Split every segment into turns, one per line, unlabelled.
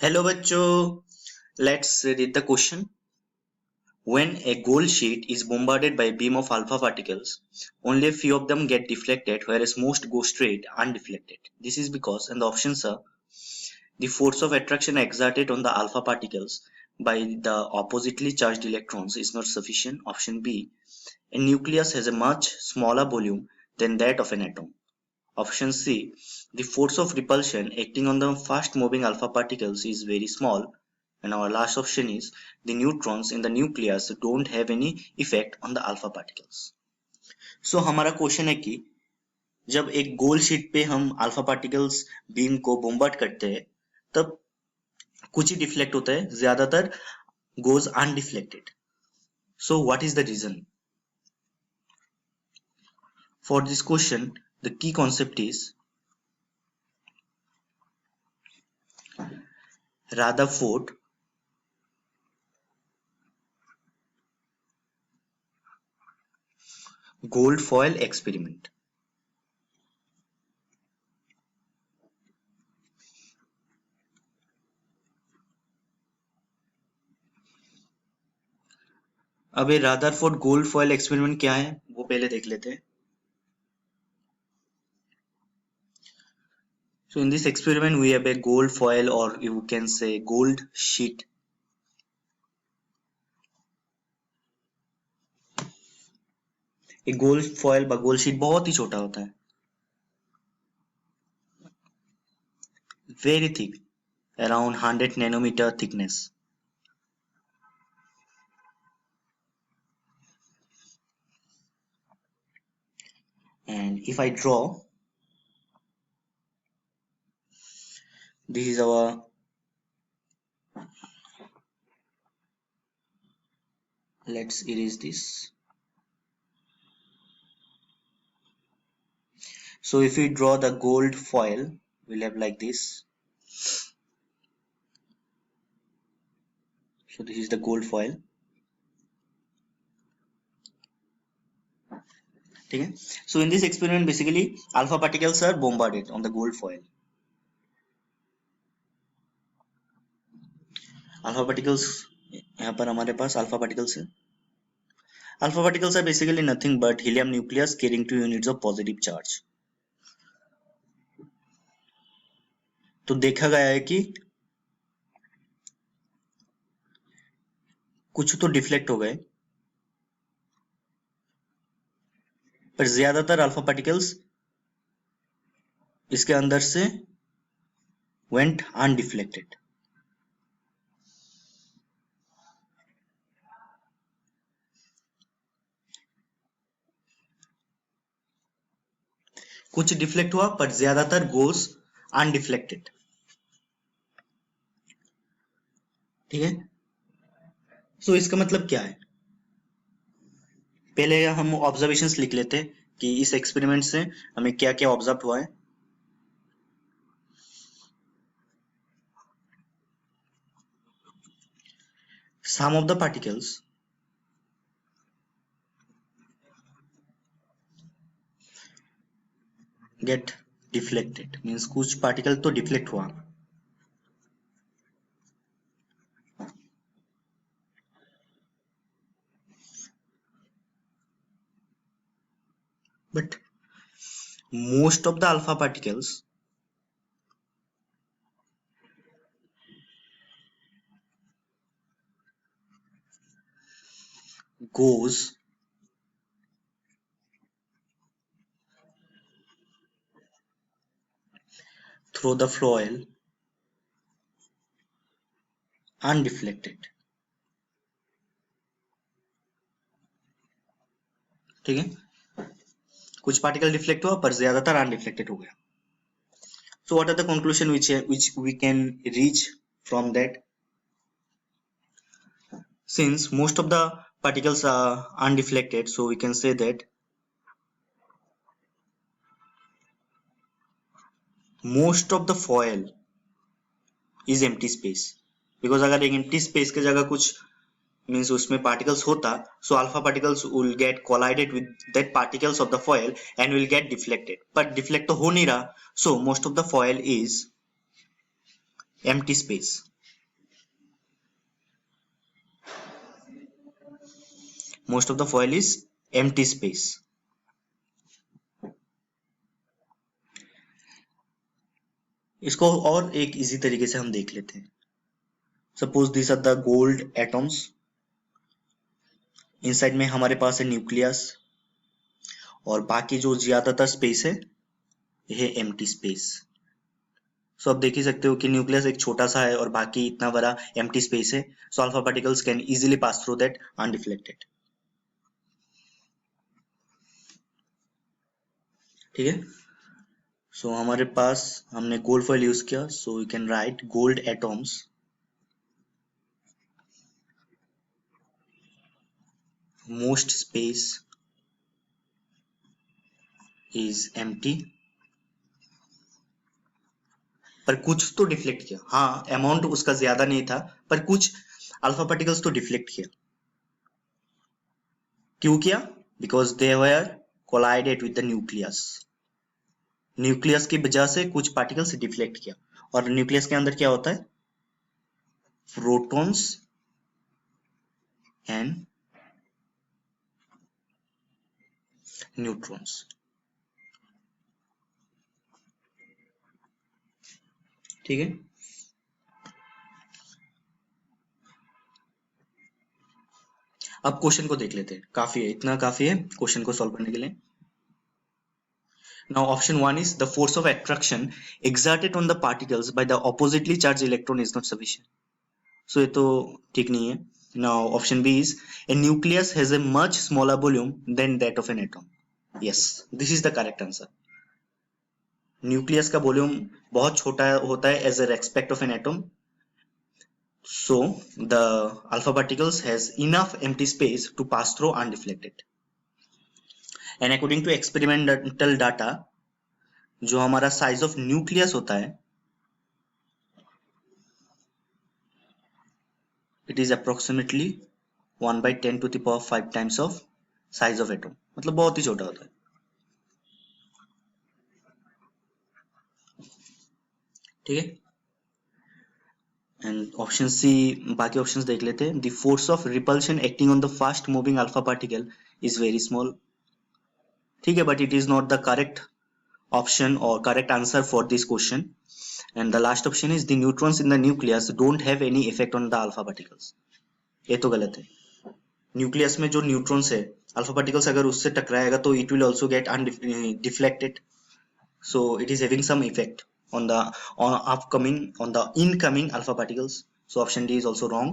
Hello बच्चों, let's read the question. When a gold sheet is bombarded by a beam of alpha particles, only a few of them get deflected, whereas most go straight undeflected. This is because, and the options are, the force of attraction exerted on the alpha particles by the oppositely charged electrons is not sufficient. Option B, a nucleus has a much smaller volume than that of an atom. Option C, the force of repulsion acting on the fast moving alpha particles is very small. And our last option is the neutrons in the nucleus don't have any effect on the alpha particles. So हमारा question है कि जब एक गोल sheet पे हम alpha particles beam को बोम्बार्ड करते हैं तब कुछ ही डिफ्लेक्ट होता है, ज्यादातर goes undeflected. So what is the reason? For this question, the key concept is Rutherford gold foil experiment. अब ये रादरफोर्ड गोल्ड फॉयल एक्सपेरिमेंट क्या है वो पहले देख लेते हैं. So in this experiment we have a gold foil, or you can say gold sheet. एक गोल्ड फॉयल व गोल्ड शीट बहुत ही छोटा होता है, very thick, around 100 nanometer thickness. And if I draw, this is our let's erase this. So if we draw the gold foil, we'll have like this. So this is the gold foil. ठीक है. So in this experiment basically alpha particles are bombarded on the gold foil. Alpha particles यहाँ पर हमारे पास alpha particles है. Alpha particles are basically nothing but helium nucleus carrying 2 units of positive charge. तो देखा गया है कि कुछ तो डिफ्लेक्ट हो गए, पर ज्यादातर अल्फा पार्टिकल्स इसके अंदर से वेंट अनडिफ्लेक्टेड. कुछ डिफ्लेक्ट हुआ पर ज्यादातर गोस अनडिफ्लेक्टेड. ठीक है. सो इसका मतलब क्या है, पहले हम ऑब्जर्वेशंस लिख लेते हैं कि इस एक्सपेरिमेंट से हमें क्या क्या ऑब्जर्व हुआ है. Some of the particles get deflected, means कुछ पार्टिकल तो डिफ्लेक्ट हुआ. But most of the alpha particles goes through the foil undeflected. ठीक है. कुछ पार्टिकल डिफ्लेक्ट हुआ पर ज्यादातर अनडिफ्लेक्टेड हो गया. So what are the conclusion which we can reach from that? Since most of the particles are undeflected, so we can say that most of the foil is empty space. Because अगर एक empty space के जगह कुछ means उसमें particles होता, so alpha particles will get collided with that particles of the foil and will get deflected. But deflect तो हो नहीं रहा, so most of the foil is empty space. Most of the foil is empty space. इसको और एक easy तरीके से हम देख लेते हैं. Suppose this are the gold atoms. Inside में हमारे पास है न्यूक्लियस और बाकी जो ज्यादातर स्पेस है ये एम्प्टी स्पेस. सो आप देख ही सकते हो कि न्यूक्लियस एक छोटा सा है और बाकी इतना बड़ा एम्प्टी स्पेस है. So alpha particles can easily pass through that undeflected. ठीक है. सो हमारे पास हमने गोल्ड फॉइल यूज किया. So you can write gold atoms most space is empty. पर कुछ तो डिफ्लेक्ट किया. हाँ, अमाउंट उसका ज्यादा नहीं था पर कुछ अल्फा पार्टिकल्स तो डिफ्लेक्ट किया. क्यों किया? Because they were collided with the nucleus. Nucleus की वजह से कुछ पार्टिकल्स डिफ्लेक्ट किया. और न्यूक्लियस के अंदर क्या होता है? Protons and neutrons. ठीक है. अब क्वेश्चन को देख लेते हैं. काफी है, इतना काफी है क्वेश्चन को सॉल्व करने के लिए. Now option 1 is the force of attraction exerted on the particles by the oppositely charged electron is not sufficient. So ये तो ठीक नहीं है. Now option B is a nucleus has a much smaller volume than that of an atom. Yes, this is the correct answer. Nucleus का volume बहुत छोटा होता है as a respect of an atom. So the alpha particles has enough empty space to pass through undeflected. And according to experimental data, जो हमारा size of nucleus होता है it is approximately 1/10 to the power 5 times of size of atom. मतलब बहुत ही छोटा होता है. ठीक है. एंड ऑप्शन सी, बाकी ऑप्शंस देख लेते हैं. The force of repulsion acting on the fast moving alpha particle is very small. ठीक है, but it is not the correct option or correct answer for this question. And the last option is the neutrons in the nucleus don't have any effect on the alpha particles. ये तो गलत है. Nucleus में जो neutrons है, alpha particles अगर उससे टकराएगा तो it will also get deflected. So it is having some effect on the on the incoming alpha particles. So option D is also wrong.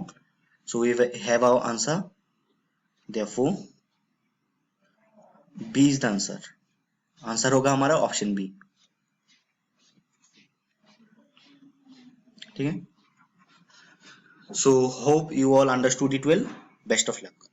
So we have our answer. Therefore B is the answer. Answer होगा हमारा option B. ठीक है. So hope you all understood it well. Best of luck.